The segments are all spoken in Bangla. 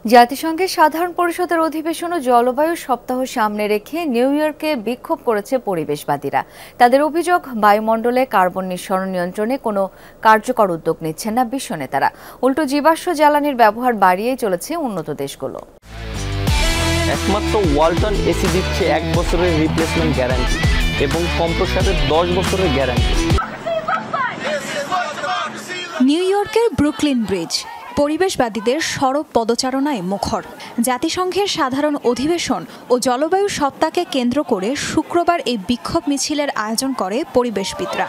জাতিসংঘের সাধারণ পরিষদের অধিবেশন ও জলবায়ু সপ্তাহ সামনে রেখে নিউ ইয়র্কে বিক্ষোভ করেছে পরিবেশবাদীরা। তাদের অভিযোগ, বায়ুমণ্ডলে কার্বন নিঃসরণ নিয়ন্ত্রণে কোনো কার্যকর উদ্যোগ নিচ্ছেন না বিশ্ব নেতারা। উল্টো জীবাশ্ম জ্বালানির ব্যবহার বাড়িয়েই চলেছে উন্নত দেশগুলো। একমাত্র ওয়ালটন এসি দিচ্ছে 1 বছরের রিপ্লেসমেন্ট গ্যারান্টি এবং কম্প্রেসরের 10 বছরের গ্যারান্টি। নিউ ইয়র্কের ব্রুকলিন ব্রিজ পরিবেশবাদীদের সরব পদচারণায় মুখর। জাতিসংঘের সাধারণ অধিবেশন ও জলবায়ু সপ্তাহকে কেন্দ্র করে শুক্রবার এই বিক্ষোভ মিছিলের আয়োজন করে পরিবেশবিদরা।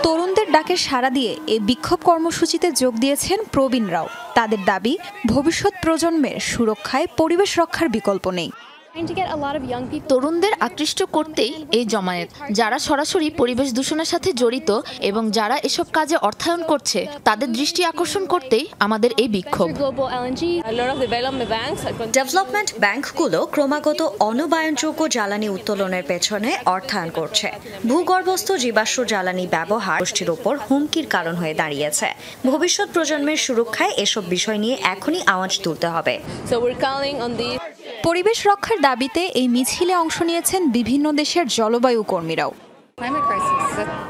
তরুণদের ডাকে সাড়া দিয়ে এই বিক্ষোভ কর্মসূচিতে যোগ দিয়েছেন প্রবীণরাও। তাদের দাবি, ভবিষ্যৎ প্রজন্মের সুরক্ষায় পরিবেশ রক্ষার বিকল্প নেই। তরুণদের আকৃষ্ট করতেই এই জমায়েত, যারা সরাসরি পরিবেশ দূষণের সাথে জড়িত এবং যারা এসব কাজে অর্থায়ন করছে তাদের দৃষ্টি আকর্ষণ করতেই আমাদের এই বিক্ষোভ। ডেভেলপমেন্ট ব্যাংকগুলো ক্রমাগত অনবায়নযোগ্য জ্বালানি উত্তোলনের পেছনে অর্থায়ন করছে। ভূগর্ভস্থ জীবাশ্ম জ্বালানি ব্যবহার গোষ্ঠীর ওপর হুমকির কারণ হয়ে দাঁড়িয়েছে। ভবিষ্যৎ প্রজন্মের সুরক্ষায় এসব বিষয় নিয়ে এখনই আওয়াজ তুলতে হবে। পরিবেশ রক্ষার দাবিতে এই মিছিলে অংশ নিয়েছেন বিভিন্ন দেশের জলবায়ু কর্মীরাও।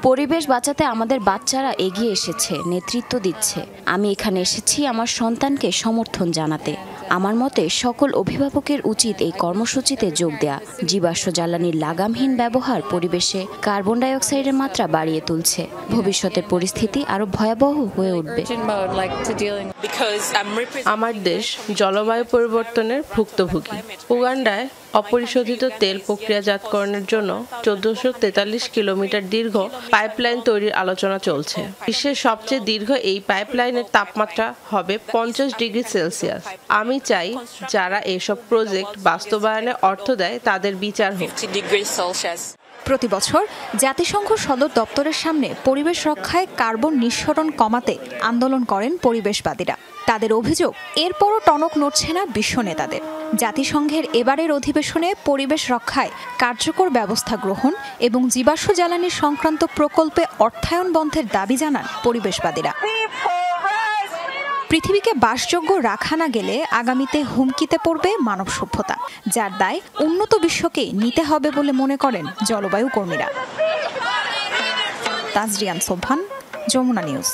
পরিবেশ বাঁচাতে আমাদের বাচ্চারা এগিয়ে এসেছে, নেতৃত্ব দিচ্ছে। আমি এখানে এসেছি আমার সন্তানকে সমর্থন জানাতে। আমার মতে সকল অভিভাবকের উচিত এই কর্মসূচিতে যোগ দেয়া। জীবাশ্ম জ্বালানির লাগামহীন ব্যবহার পরিবেশে কার্বন ডাই অক্সাইডের মাত্রা বাড়িয়ে তুলছে। ভবিষ্যতের পরিস্থিতি আরো ভয়াবহ হয়ে উঠবে। আমার দেশ জলবায়ু পরিবর্তনের ভুক্তভোগী। উগান্ডায় অপরিশোধিত তেল প্রক্রিয়াজাতকরণের জন্য 1443 কিলোমিটার দীর্ঘ পাইপলাইন তৈরির আলোচনা চলছে। বিশ্বের সবচেয়ে দীর্ঘ এই পাইপলাইনের তাপমাত্রা হবে 50 ডিগ্রি সেলসিয়াস। আমি চাই যারা এসব প্রজেক্ট বাস্তবায়নে অর্থ দেয় তাদের বিচার হোক। প্রতি বছর জাতিসংঘ সদর দপ্তরের সামনে পরিবেশ রক্ষায় কার্বন নিঃসরণ কমাতে আন্দোলন করেন পরিবেশবাদীরা। তাদের অভিযোগ, এরপরও টনক নড়ছে না বিশ্ব নেতাদের। জাতিসংঘের এবারের অধিবেশনে পরিবেশ রক্ষায় কার্যকর ব্যবস্থা গ্রহণ এবং জীবাশ্ম জ্বালানি সংক্রান্ত প্রকল্পে অর্থায়ন বন্ধের দাবি জানান পরিবেশবাদীরা। পৃথিবীকে বাসযোগ্য রাখা না গেলে আগামীতে হুমকিতে পড়বে মানব সভ্যতা, যার দায় উন্নত বিশ্বকে নিতে হবে বলে মনে করেন জলবায়ু কর্মীরা। তাজরিয়ান সোবহান, যমুনা নিউজ।